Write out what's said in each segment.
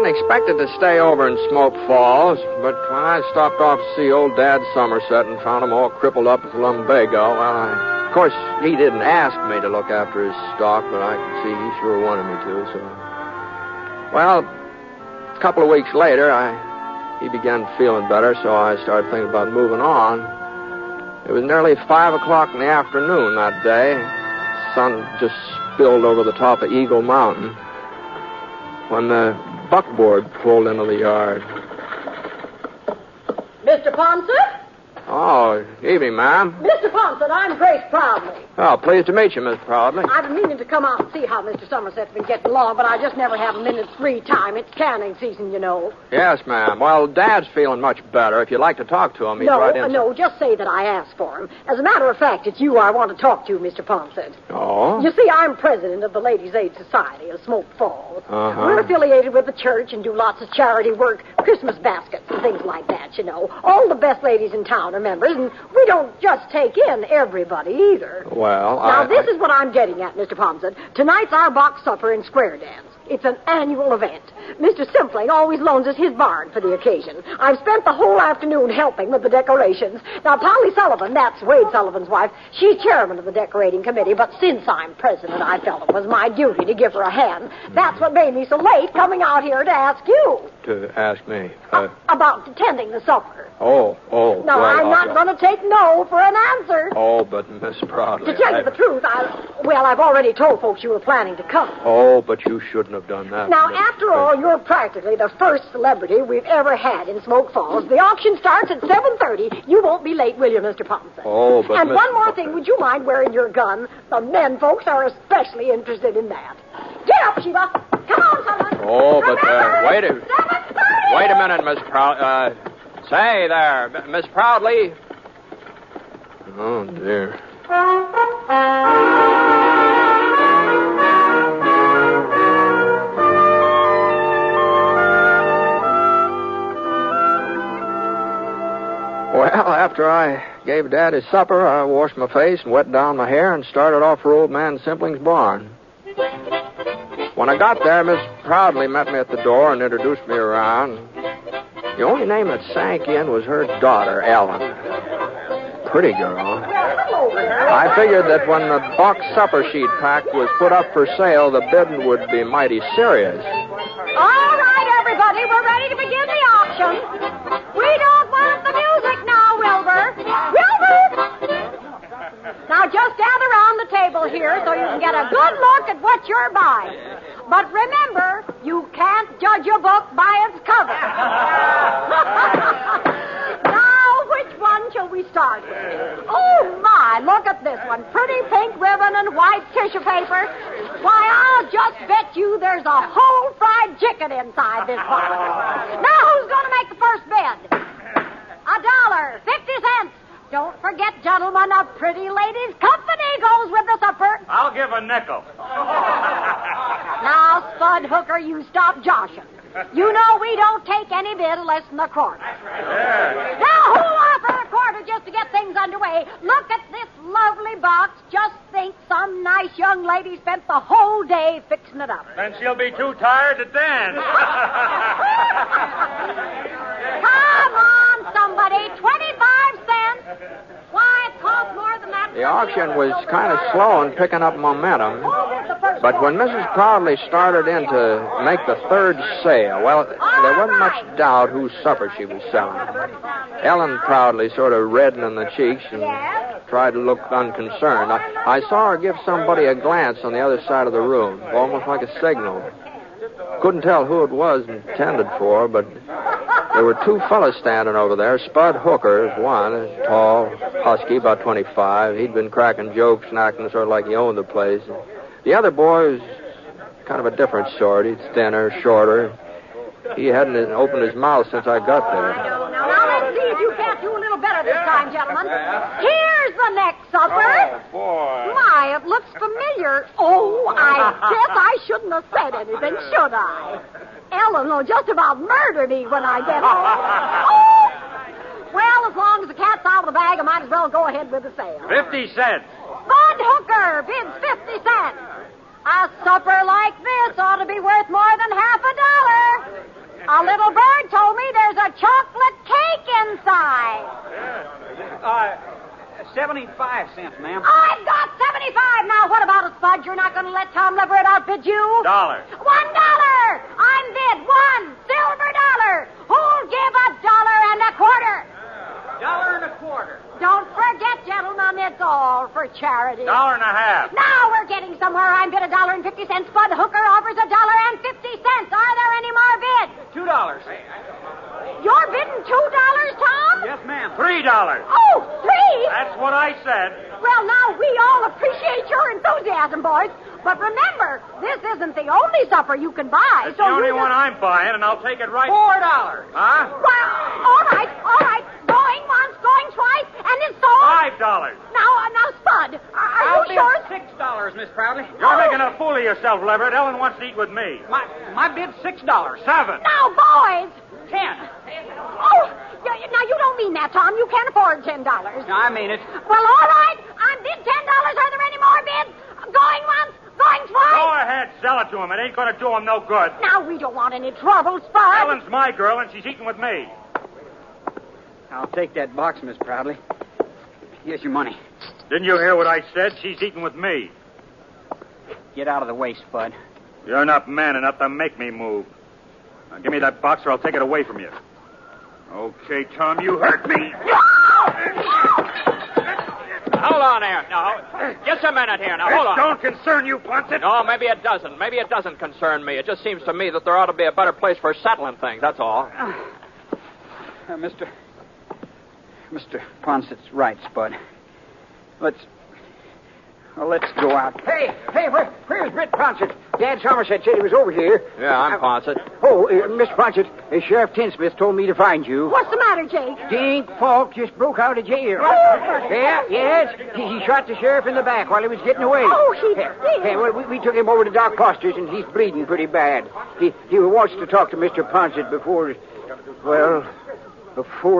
hadn't expected to stay over in Smoke Falls, but when I stopped off to see old Dad Somerset and found him all crippled up with lumbago, well, of course, he didn't ask me to look after his stock, but I could see he sure wanted me to, so... Well, a couple of weeks later, he began feeling better, so I started thinking about moving on. It was nearly 5 o'clock in the afternoon that day. The sun just spilled over the top of Eagle Mountain when the buckboard pulled into the yard. Mr. Ponset? Oh, evening, ma'am. Mr. Ponset, I'm Grace Proudly. Oh, pleased to meet you, Miss Proudly. I've been meaning to come out and see how Mr. Somerset's been getting along, but I just never have a minute's free time. It's canning season, you know. Yes, ma'am. Well, Dad's feeling much better. If you'd like to talk to him, he's right in. No, just say that I asked for him. As a matter of fact, it's you I want to talk to, Mr. Ponset. Oh? You see, I'm president of the Ladies' Aid Society of Smoke Falls. Uh-huh. We're affiliated with the church and do lots of charity work, Christmas baskets and things like that, you know. All the best ladies in town are members, and we don't just take in everybody either. Well, Now, this is what I'm getting at, Mr. Ponset. Tonight's our box supper and square dance. It's an annual event. Mr. Simpling always loans us his barn for the occasion. I've spent the whole afternoon helping with the decorations. Now, Polly Sullivan, that's Wade Sullivan's wife, she's chairman of the decorating committee, but since I'm president, I felt it was my duty to give her a hand. That's what made me so late coming out here to ask you. To ask me? About attending the supper. Oh. Now, well, I'm not going to take no for an answer. Oh, but Miss Proudly... To tell you the truth, I've already told folks you were planning to come. Oh, but you shouldn't have done that. Now, after all, you're practically the first celebrity we've ever had in Smoke Falls. The auction starts at 7:30. You won't be late, will you, Mr. Ponset? Oh, but... And one more thing, would you mind wearing your gun? The men folks are especially interested in that. Get up, Sheba. Come on, Sullivan. Oh, but, wait a wait minute, Miss Proudly. Say there, Miss Proudly. Oh, dear. Well, after I gave Dad his supper, I washed my face and wet down my hair and started off for old man Simpling's barn. When I got there, Miss Proudly met me at the door and introduced me around. The only name that sank in was her daughter, Ellen. Pretty girl. I figured that when the box supper sheet pack was put up for sale, the bidding would be mighty serious. All right, everybody, we're ready to begin the auction. We don't want the music now, Wilbur. Wilbur! Now, just gather around the table here so you can get a good look at what you're buying. But remember, you can't judge a book by its cover. Now, which one shall we start with? Oh, my, look at this one. Pretty pink ribbon and white tissue paper. Why, I'll just bet you there's a whole fried chicken inside this box. Now, who's going to make the first bid? $1.50. Don't forget, gentlemen, a pretty lady's company goes with the supper. I'll give a nickel. Now, Spud Hooker, you stop joshing. You know we don't take any bid less than a quarter. Yeah. Now, who'll offer a quarter just to get things underway? Look at this lovely box. Just think some nice young lady spent the whole day fixing it up. Then she'll be too tired to dance. Come on, somebody. 25 cents. Why, it costs more than that. The auction was kind of slow in picking up momentum. But when Mrs. Proudly started in to make the third sale, well, there wasn't much doubt whose supper she was selling. Ellen Proudly sort of reddened in the cheeks and tried to look unconcerned. I saw her give somebody a glance on the other side of the room, almost like a signal. Couldn't tell who it was intended for, but there were two fellas standing over there. Spud Hooker is one, tall, husky, about 25. He'd been cracking jokes and acting sort of like he owned the place. The other boy was kind of a different sort. He's thinner, shorter. He hadn't opened his mouth since I got there. Now, let's see if you can't do a little better this time, gentlemen. Here's the next supper. Oh, boy. My, it looks familiar. Oh, I guess I shouldn't have said anything, should I? Ellen will just about murder me when I get home. Oh! Well, as long as the cat's out of the bag, I might as well go ahead with the sale. 50 cents. Bud Hooker bids 50 cents. A supper like this ought to be worth more than $50. little bird told me there's a chocolate cake inside. 75 cents, ma'am. I've got 75. Now, what about it, Spud? You're not going to let Tom Leverett outbid you? $1. $1. I'm bid. $1 silver dollar. Who'll give $1.25? $1.25. Don't forget, gentlemen, it's all for charity. $1.50. Now we're getting somewhere. I'm bid $1.50. Spud Hooker offers $1.50. Are there any more bids? $2. You're bidding $2, Tom? Yes, ma'am. $3. Oh, 3? That's what I said. Well, now, we all appreciate your enthusiasm, boys. But remember, this isn't the only supper you can buy. It's the only one I'm buying, and I'll take it right... $4. Huh? Well, all right. Going once, going twice, and it's sold. $5. Now, Spud, are you sure? $6, Miss Proudly. You're making a fool of yourself, Leverett. Ellen wants to eat with me. My bid's $6. 7. Now, boys. 10. Oh, now you don't mean that, Tom. You can't afford $10. No, I mean it. Well, all right. I'm bid $10. Are there any more bids? Going once, going twice? Go ahead, sell it to him. It ain't going to do him no good. Now, we don't want any trouble, Spud. Ellen's my girl, and she's eating with me. I'll take that box, Miss Proudly. Here's your money. Didn't you hear what I said? She's eating with me. Get out of the way, Spud. You're not man enough to make me move. Now, give me that box or I'll take it away from you. Okay, Tom, you hurt me. Hold on there. No, just a minute here. Now, hold on. Don't concern you, Ponset. No, maybe it doesn't. Maybe it doesn't concern me. It just seems to me that there ought to be a better place for settling things, that's all. Mr. Ponset's right, Spud. Let's go out. Hey, where's Britt Ponset? Dad Somerset said he was over here. Yeah, I'm Ponset. Oh, Mr. Ponset, Sheriff Tinsmith told me to find you. What's the matter, Jake? Dink Falk just broke out of jail. Oh. Yes. He shot the sheriff in the back while he was getting away. Oh, he did? Well, we took him over to Doc Foster's, and he's bleeding pretty bad. He wants to talk to Mr. Ponset before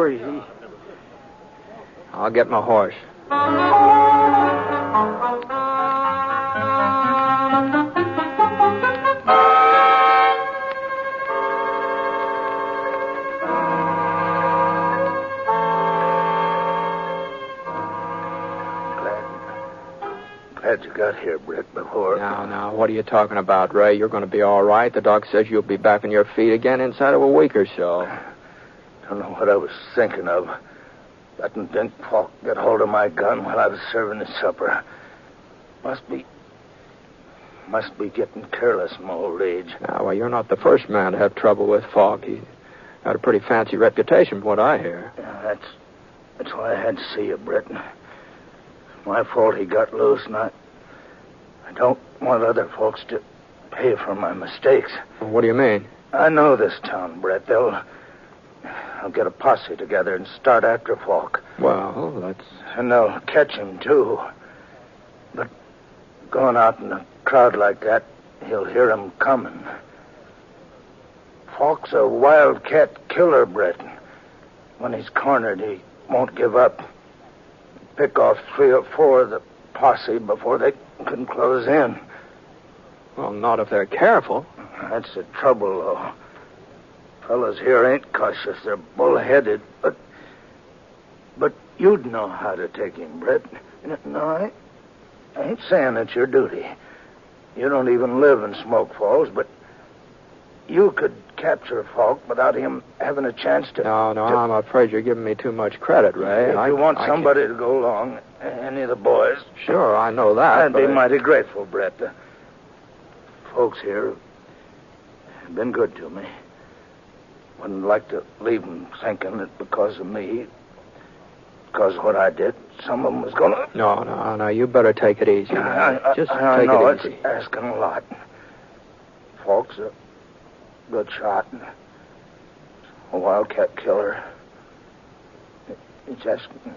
he... I'll get my horse. Glad you got here, Britt, before... Now, what are you talking about, Ray? You're going to be all right. The doc says you'll be back on your feet again inside of a week or so. Don't know what I was thinking of. Letting Dink Falk get hold of my gun while I was serving his supper. Must be getting careless in my old age. Now, well, you're not the first man to have trouble with Falk. He had a pretty fancy reputation, from what I hear. Yeah, that's why I had to see you, Britt. My fault he got loose, and I don't want other folks to pay for my mistakes. Well, what do you mean? I know this town, Britt. I'll get a posse together and start after Falk. Well, that's... And they'll catch him, too. But going out in a crowd like that, he'll hear him coming. Falk's a wildcat killer, Britt. When he's cornered, he won't give up. Pick off 3 or 4 of the posse before they can close in. Well, not if they're careful. That's the trouble, though. Fellas here ain't cautious. They're bullheaded, but you'd know how to take him, Britt. No, I ain't saying it's your duty. You don't even live in Smoke Falls, but you could capture Falk without him having a chance to... No, I'm afraid you're giving me too much credit, Ray. If you want somebody to go along, any of the boys... Sure, I know that, I'd be mighty grateful, Brett. The folks here have been good to me. Wouldn't like to leave them thinking that because of me, because of what I did, some of them was going to... No, you better take it easy. Just I take know it easy. It's asking a lot. Falk's a good shot and a wildcat killer. It's asking...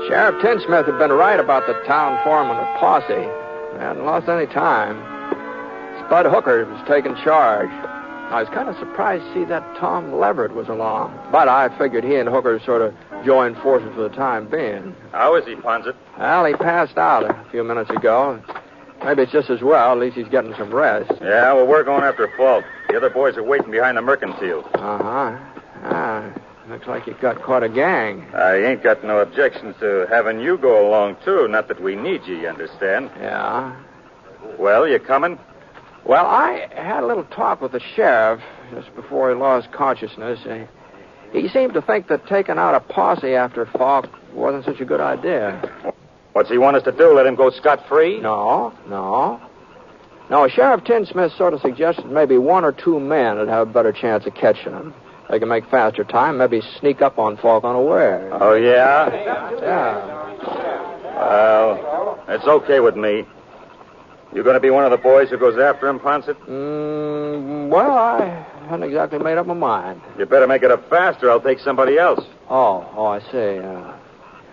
Sheriff Tinsmith had been right about the town foreman of posse. They hadn't lost any time. Spud Hooker was taking charge. I was kind of surprised to see that Tom Leverett was along. But I figured he and Hooker sort of joined forces for the time being. How is he, Ponset? Well, he passed out a few minutes ago. Maybe it's just as well. At least he's getting some rest. Yeah, well, we're going after Falk. The other boys are waiting behind the mercantile. Uh-huh. Looks like you got quite a gang. I ain't got no objections to having you go along, too. Not that we need you understand? Yeah. Well, you coming? Well, I had a little talk with the sheriff just before he lost consciousness. He seemed to think that taking out a posse after Falk wasn't such a good idea. What's he want us to do? Let him go scot-free? No. Sheriff Tinsmith sort of suggested maybe 1 or 2 men would have a better chance of catching him. They can make faster time, maybe sneak up on Falk unaware. Oh, yeah? Yeah. Well, it's okay with me. You going to be one of the boys who goes after him, Ponset? Well, I hadn't exactly made up my mind. You better make it up faster. I'll take somebody else. Oh, I see.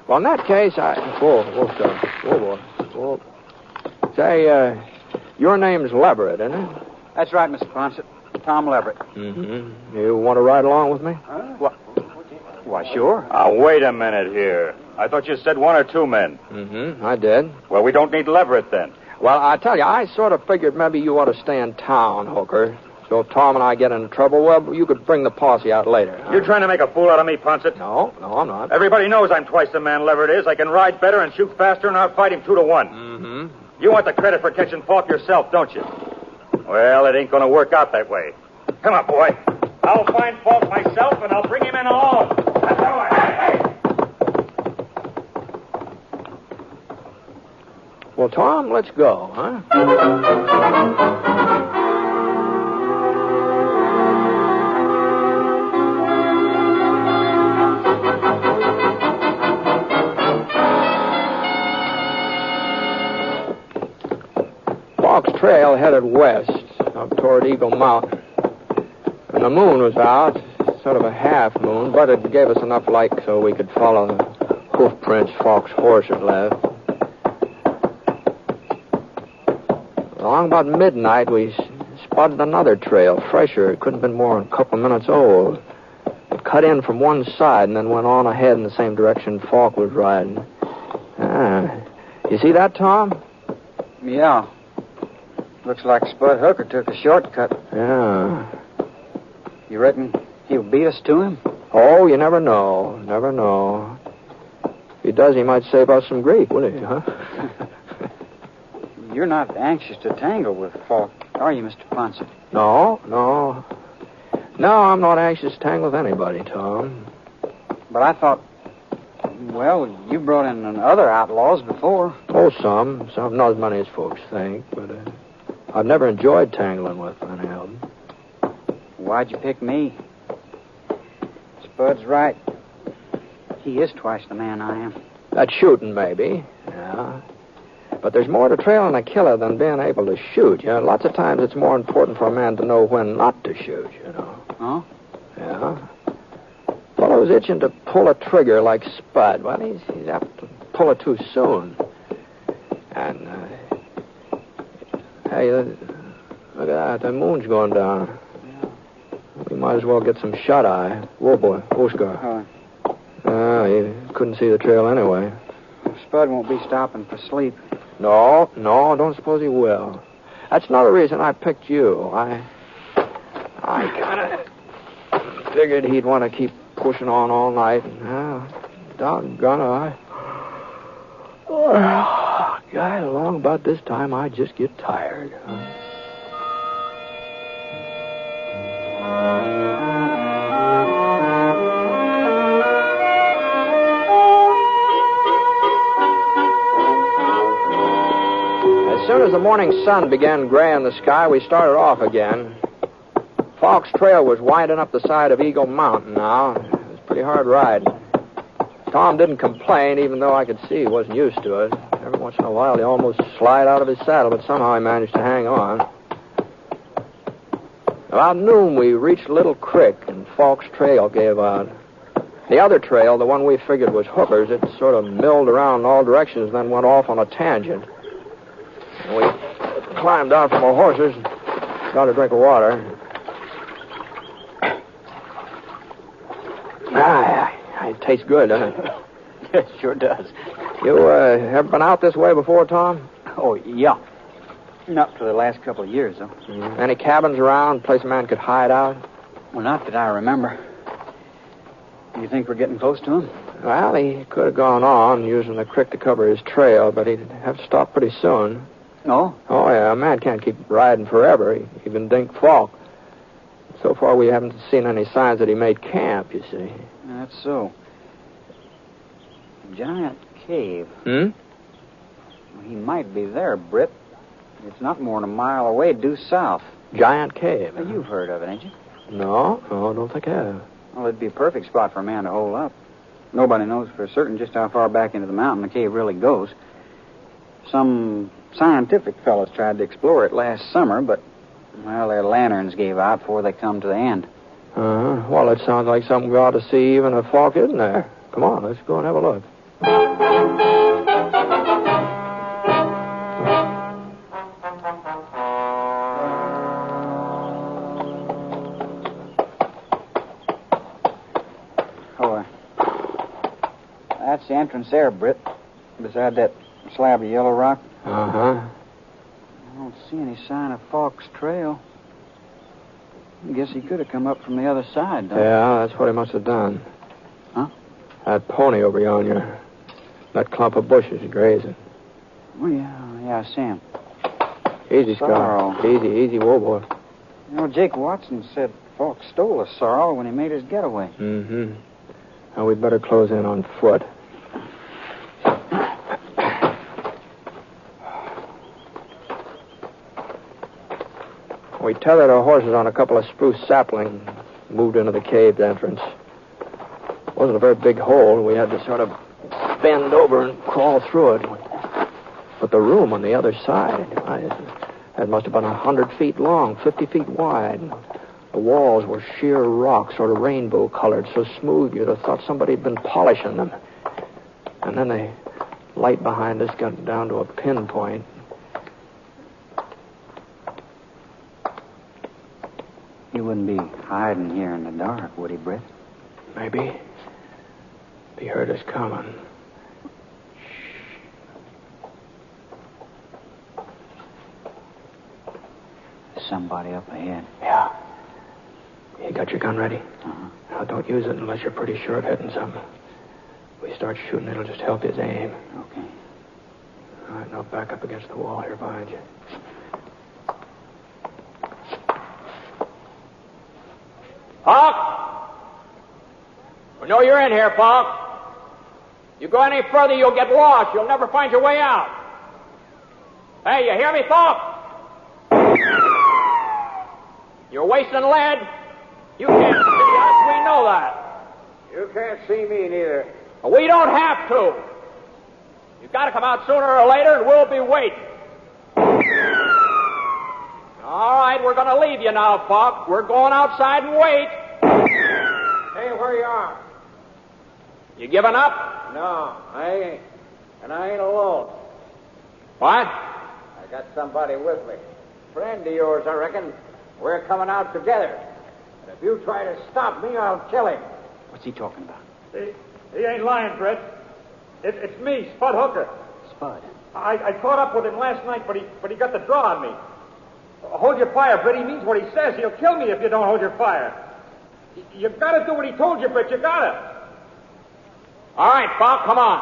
Well, in that case, Whoa, boy. Say, your name's Leverett, isn't it? That's right, Mr. Ponset. Tom Leverett. Mm-hmm. You want to ride along with me? Why, sure. Wait a minute here. I thought you said 1 or 2 men. Mm-hmm, I did. Well, we don't need Leverett then. Well, I tell you, I sort of figured maybe you ought to stay in town, Hooker. So if Tom and I get in trouble, well, you could bring the posse out later. Huh? You're trying to make a fool out of me, Ponset? No, I'm not. Everybody knows I'm twice the man Leverett is. I can ride better and shoot faster, and I'll fight him 2 to 1. Mm-hmm. You want the credit for catching Falk yourself, don't you? Well, it ain't going to work out that way. Come on, boy. I'll find Falk myself, and I'll bring him in alone. That's all right. Hey! Well, Tom, let's go, huh? Falk's trail headed west, up toward Eagle Mountain. And the moon was out, sort of a half moon, but it gave us enough light so we could follow the hoof prints Falk's horse had left. Along about midnight, we spotted another trail, fresher. It couldn't have been more than a couple of minutes old. It cut in from one side and then went on ahead in the same direction Falk was riding. You see that, Tom? Yeah. Looks like Spud Hooker took a shortcut. Yeah. You reckon he'll beat us to him? Oh, you never know. Never know. If he does, he might save us some grief, wouldn't he, huh? You're not anxious to tangle with Falk, are you, Mr. Ponset? No, I'm not anxious to tangle with anybody, Tom. But I thought, well, you brought in other outlaws before. Oh, some. Not as many as folks think, but I've never enjoyed tangling with any of them. Why'd you pick me? Spud's right. He is twice the man I am. That's shooting, maybe. Yeah. But there's more to trailing a killer than being able to shoot. You know, lots of times it's more important for a man to know when not to shoot, you know. Oh? Yeah. Fellow's itching to pull a trigger like Spud. Well, he's apt to pull it too soon. And, hey, look at that. The moon's going down. Yeah. We might as well get some shut-eye. Whoa, boy. Oscar. You couldn't see the trail anyway. Spud won't be stopping for sleep. No, don't suppose he will. That's another reason I picked you. I kind of figured he'd want to keep pushing on all night. Doggone it, God, along about this time, I just get tired. As soon as the morning sun began gray in the sky, we started off again. Falk's trail was winding up the side of Eagle Mountain now. It was a pretty hard ride. Tom didn't complain, even though I could see he wasn't used to it. Every once in a while, he almost slid out of his saddle, but somehow he managed to hang on. About noon, we reached a little creek, and Falk's trail gave out. The other trail, the one we figured was Hooker's, it sort of milled around in all directions and then went off on a tangent. We climbed out from our horses and got a drink of water. It tastes good, doesn't it? It sure does. You ever been out this way before, Tom? Oh, yeah. Not for the last couple of years, though. Any cabins around, place a man could hide out? Well, not that I remember. You think we're getting close to him? Well, he could have gone on using the creek to cover his trail, but he'd have to stop pretty soon. Oh? Oh, yeah. A man can't keep riding forever. Even Dink Falk. So far, we haven't seen any signs that he made camp, you see. That's so. Giant cave. Hmm? Well, he might be there, Britt. It's not more than a mile away, due south. Giant cave. Well, you've heard of it, ain't you? No, don't think I have. Well, it'd be a perfect spot for a man to hole up. Nobody knows for certain just how far back into the mountain the cave really goes. Some scientific fellows tried to explore it last summer, but, well, their lanterns gave out before they come to the end. Well, it sounds like something we ought to see even if Falk isn't there. Come on, let's go and have a look. That's the entrance there, Britt. Beside that slab of yellow rock. Uh-huh. I don't see any sign of Falk's trail. I guess he could have come up from the other side, though. Yeah, that's what he must have done. Huh? That pony over yonder. That clump of bushes grazing. Oh, yeah, I see him. Easy, Sorrel. Scott. Easy, whoa, boy. You know, Jake Watson said Falk stole a sorrel when he made his getaway. Mm-hmm. Now, we'd better close in on foot. We tethered our horses on a couple of spruce saplings, moved into the cave entrance. It wasn't a very big hole. We had to sort of bend over and crawl through it. But the room on the other side, it must have been 100 feet long, 50 feet wide. The walls were sheer rock, sort of rainbow-colored, so smooth you'd have thought somebody had been polishing them. And then the light behind us got down to a pinpoint. He wouldn't be hiding here in the dark, would he, Britt? Maybe. He heard us coming. Somebody up ahead. Yeah. You got your gun ready? Uh-huh. Now, don't use it unless you're pretty sure of hitting something. We start shooting, it'll just help his aim. Okay. All right, now back up against the wall here behind you. Falk! We know you're in here, Falk. You go any further, you'll get lost. You'll never find your way out. Hey, you hear me, Falk? You're wasting lead. You can't see us. We know that. You can't see me neither. We don't have to. You've got to come out sooner or later, and we'll be waiting. All right, we're going to leave you now, Falk. We're going outside and wait. Hey, where you are? You giving up? No, I ain't. And I ain't alone. What? I got somebody with me. Friend of yours, I reckon. We're coming out together. And if you try to stop me, I'll kill him. What's he talking about? He ain't lying, Britt. It's me, Spud Hooker. Spud. I caught up with him last night, but he got the draw on me. Hold your fire, Britt. He means what he says. He'll kill me if you don't hold your fire. You've got to do what he told you, Britt. You got to. All right, Falk, come on.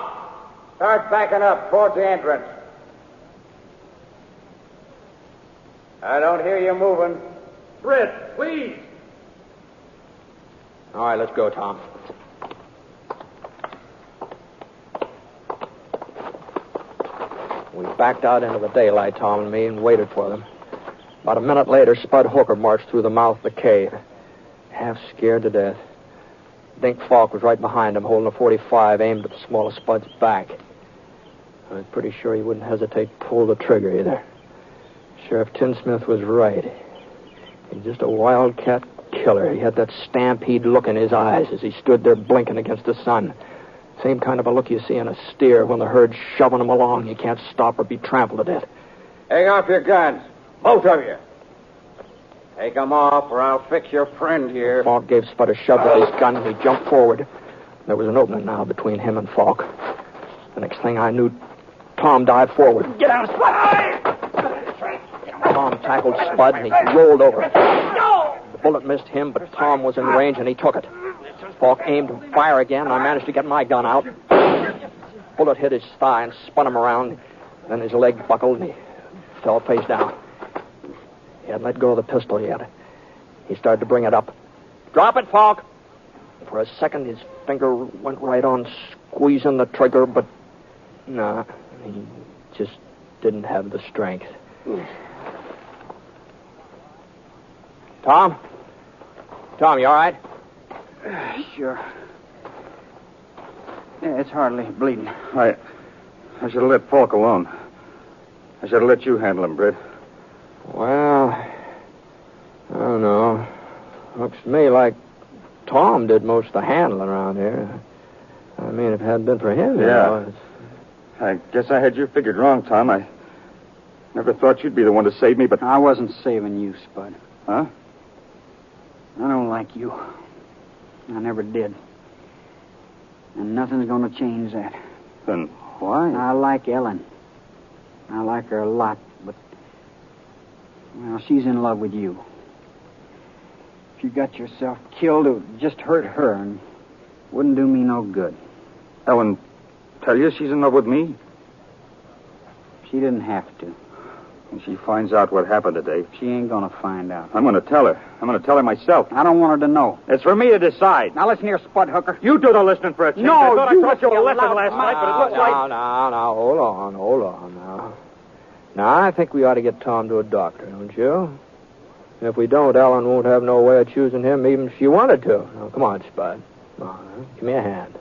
Start backing up towards the entrance. I don't hear you moving. Britt, please. All right, let's go, Tom. We backed out into the daylight, Tom and me, and waited for them. About a minute later, Spud Hooker marched through the mouth of the cave, half scared to death. Dink Falk was right behind him, holding a .45 aimed at the small of Spud's back. I was pretty sure he wouldn't hesitate to pull the trigger either. Sheriff Tinsmith was right. He's just a wildcat killer. He had that stampede look in his eyes as he stood there blinking against the sun. Same kind of a look you see in a steer when the herd's shoving him along. You can't stop or be trampled to death. Hang off your guns. Both of you. Take them off or I'll fix your friend here. Falk gave Spud a shove with his gun and he jumped forward. There was an opening now between him and Falk. The next thing I knew, Tom dived forward. Get out, Spud! Tom tackled Spud, and he rolled over. The bullet missed him, but Tom was in range, and he took it. Falk aimed to fire again, and I managed to get my gun out. Bullet hit his thigh and spun him around. Then his leg buckled, and he fell face down. He hadn't let go of the pistol yet. He started to bring it up. Drop it, Falk. For a second, his finger went right on squeezing the trigger, but no, he just didn't have the strength. Tom? Tom, you all right? Sure. Yeah, it's hardly bleeding. I should have let Falk alone. I should have let you handle him, Britt. Well, I don't know. Looks to me like Tom did most of the handling around here. I mean, if it hadn't been for him, Yeah. I guess I had you figured wrong, Tom. I never thought you'd be the one to save me, but... I wasn't saving you, Spud. Huh? I don't like you. I never did. And nothing's going to change that. Then why? I like Ellen. I like her a lot, but... Well, she's in love with you. If you got yourself killed, it would just hurt her and wouldn't do me no good. Ellen, tell you she's in love with me? She didn't have to. When she finds out what happened today... She ain't going to find out. I'm going to tell her. I'm going to tell her myself. I don't want her to know. It's for me to decide. Now listen here, Spud Hooker. You do the listening for a change. No, I thought you I taught you a you lesson loud last night, but it looks like... Now, hold on now. Now, I think we ought to get Tom to a doctor, don't you? If we don't, Ellen won't have no way of choosing him even if she wanted to. Now, come on, Spud. Come on, give me a hand.